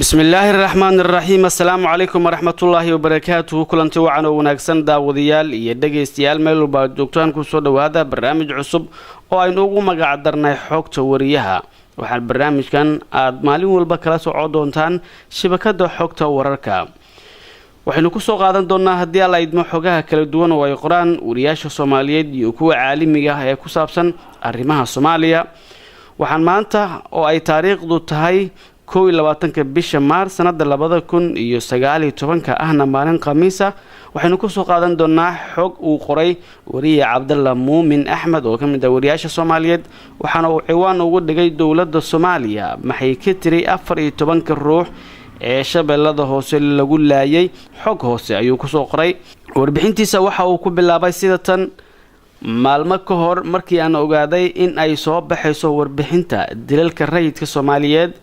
بسم الله الرحمن الرحيم السلام عليكم ورحمة الله وبركاته كلنتي وعن وناكسن داوديال iyo dhageystayaal meel walba joogtaan ku soo dhawaada barnaamij cusub oo aynu ugu magac darnay xogta wariyaha waxaan barnaamijkan aad maalin walba kala soo doontaan shabakada xogta wararka waxaynu ku soo qaadan doonaa hadii la idmo xogaha kala duwan oo ay qoraan wariyaasha Soomaaliyeed iyo kuwa caalamiga ah ee ku saabsan arrimaha Soomaaliya waxaan maanta oo ay taariikhdu tahay 22 bisha Maars sanada 2019 ahna maalin Khamiisa waxaynu ku soo qaadan doonaa xog uu qoray wariye Cabdalla Muumin Axmed oo kamid ah wariyaasha Soomaaliyeed waxaana uu ciwaan ugu dhigay dawladda Soomaaliya maxay ka tiray 14 ruux ee shabeellada hoose lagu laayay xog hoose ayuu ku soo qoray warbixintiisa waxa uu ku bilaabay sida tan maalmo ka hor markii aan ogaaday in ay soo baxayso warbixinta dilalka rayidka Soomaaliyeed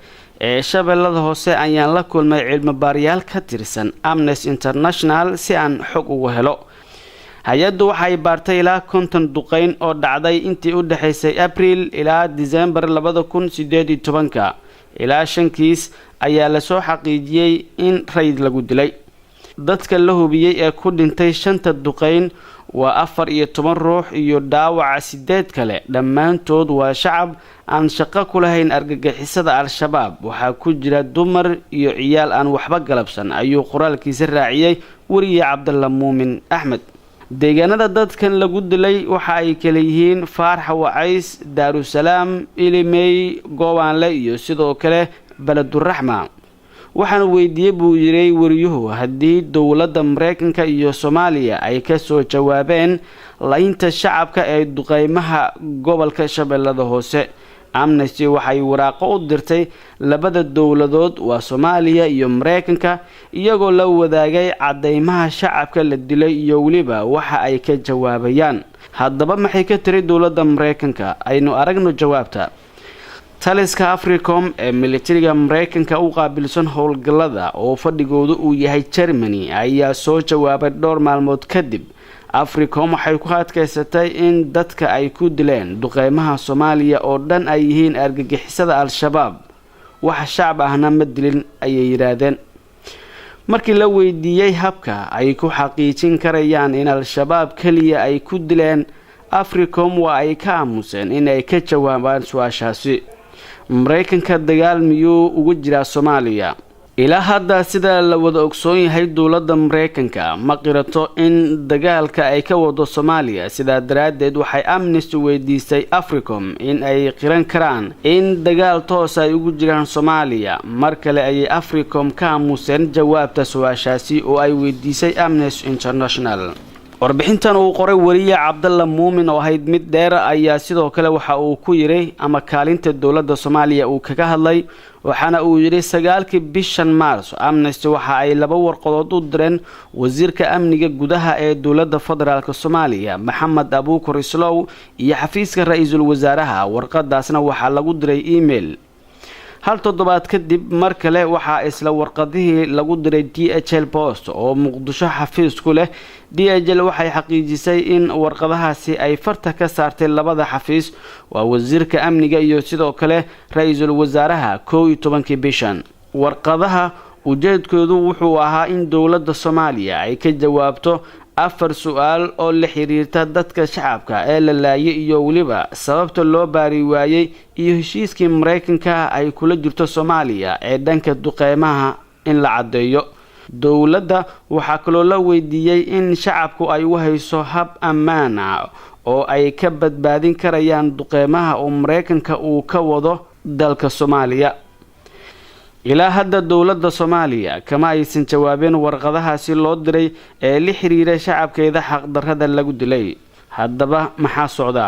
ee shabeellada hoose ayaan la kulmay cilmi baariyaal ka tirsan Amnesty International si aan xog ugu helo hay'addu waxay baartay ilaa 50 duqeyn oo dhacday intii u dhaxaysay April ilaa December 2018 ilaa 5 kiis ayaa la soo xaqiijiyay in rayid lagu dilay dadka la hubiyay ee ku dhintay 5 duqeyn waa 14 ruux iyo dhaawac 8 kale dhamaantood waa shacab aan shaqo ku lahayn argagixisada al-shabaab waxa ku jira dumar iyo ciyaal aan waxba galabsan ayuu qoraalkiisa raaciyay wariye Cabdalla Muumin Axmed deegaanada dadkan lagu dilay waxa ay kala yihiin Faarax Wacays Daarusalaam Ilimey Gowaanle iyo sidoo kale Baladurraxma waxaan weydiiyay buu yiray wariyuhu hadii dawladda Mareykanka iyo Soomaaliya ay ka soo jawaabeen laynta shacabka ee duqeymaha gobolka Shabeellada Hoose Amnesty waxay waraaqo u dirtay labada dawladood waa Soomaaliya iyo Mareykanka iyagoo la wadaagay cadeymaha shacabka la dilay iyo waliba waxa ay ka jawaabayaan haddaba maxay ka tiray dawladda Mareykanka aynu aragno jawaabta taliska Africom ee militariga Mareykanka u qaabilsan howlgallada oo fadhigoodu uu yahay Germany ayaa soo jawaabay dhowr maalmood kadib Africom waxay ku adkaysatay in dadka ay ku dileen duqeymaha Soomaaliya oo dhan ay yihiin argagixisada al-shabaab wax shacab ahna ma dilin ayay yiraahdeen markii la weydiiyay habka ay ku xaqiijin karayaan in al-shabaab kaliya ay ku dileen Africom waa ay ka aamuseen in ay ka jawaabaan su'aashaasi Mareykanka dagaal miyuu ugu jiraa Soomaaliya ilaa hadda sida la wada ogsoon yahay dawladda Mareykanka ma qirato in dagaalka ay ka wado Soomaaliya sida daraadeed waxay Amnesty weydiisay Africom in ay qiran karaan in dagaal toos ay ugu jiraan Soomaaliya mar kale ay Africom ka aamuseen jawaabta su'aashaasi oo ay weydiisay Amnesty International warbixintan uu qoray wariye Cabdalla Muumin oo ahayd mid dheer ayaa sidoo kale waxa uu ku yiray ama kaalinta dawladda Soomaaliya uu kaga hadlay waxaana uu yiray 9 bishan Maars Amnesty waxa ay laba warqadood u direen wasiirka amniga gudaha ee dawladda federaalka Soomaaliya Maxamed Abuukar Islow iyo xafiiska ra'iisul wasaaraha warqadaasna waxa lagu diray email hal toddobaad kadib mar kale waxa isla warqadihii lagu diray DHL Post oo Muqdisho xafiis ku leh DHL waxay xaqiijisay in warqadahaasi ay farta ka saartay labada xafiis waa wasiirka amniga iyo sidoo kale ra'iisul wasaaraha 12 bishan warqadaha ujeedkoodu wuxuu ahaa in dawladda Soomaaliya ay ka jawaabto 4 su'aal oo la xiriirta dadka shacabka ee la laayay iyo waliba sababta loo baari waayay iyo heshiiskii Mareykanka ay kula jirto Soomaaliya ee dhanka duqeymaha in la cadeeyo dawladda waxa kaloo la weydiiyay in shacabku ay u hayso hab ammaan ah oo ay ka badbaadin karayaan duqeymaha oo Mareykanka uu ka wado dalka Soomaaliya ilaa hadda dawladda Soomaaliya kama aysan jawaabin warqadahaasi loo diray ee la xiriira shacabkeeda xaq darrada lagu dilay haddaba maxaa socda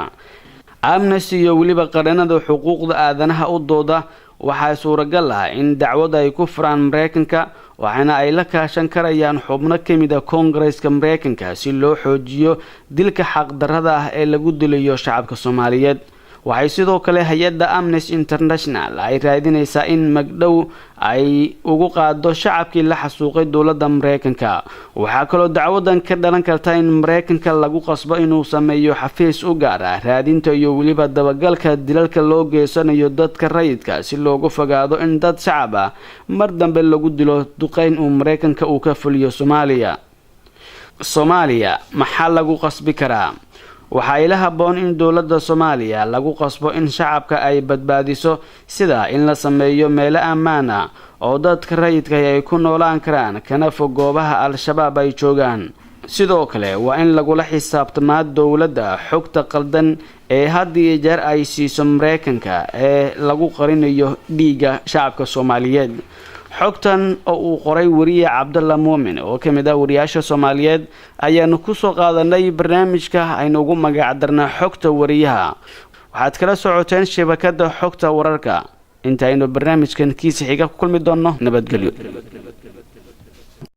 Amnesty iyo waliba qaranada xuquuqda aadanaha u dooda waxa suuragal ah in dacwad ay ku furaan Mareykanka waxaana ay la kaashan karayaan xubno kamid ah Congress-ka Mareykanka si loo xoojiyo dilka xaq darrada ah ee lagu dilayo shacabka Soomaaliyeed waxay sidoo kale hay-adda Amnesty International ay raadinaysaa in magdhow ay ugu qaado shacabkii la xasuuqay dowladda Mareykanka. waxaa kaloo dacwadan ka dhalan karta in Mareykanka lagu qasbo inuu sameeyo xafiis u gaar ah raadinta iyo weliba dabagalka dilalka loo geysanayo dadka rayidka si looga fogaado in dad shacab ah mar dambe lagu dilo duqeyn uu Mareykanka uu ka fuliyo Soomaaliya maxaa lagu qasbi karaa? waxaa ila haboon in dowladda Soomaaliya lagu qasbo in shacabka ay badbaadiso sida in la sameeyo meelo ammaan ah oo dadka rayidka ay ku noolaan karaan kana fog goobaha al-shabaab ay joogaan. sidoo kale waa in lagula xisaabtamaa dowladda xogta qaldan ee had iyo jeer ay siiso Mareykanka ee lagu qarinayo dhiiga shacabka Soomaaliyeed. xogtan oo uu qoray wariye Cabdalla Muumin oo kamid ah wariyaasha Soomaaliyeed ayaanu ku soo qaadanay barnaamijka aynu ugu magac darnaa xogta wariyaha. waxaad kala socoteen shabakada xogta wararka. intaynu barnaamijkan kiisa xiga ku kulmi doono nabadgelyo.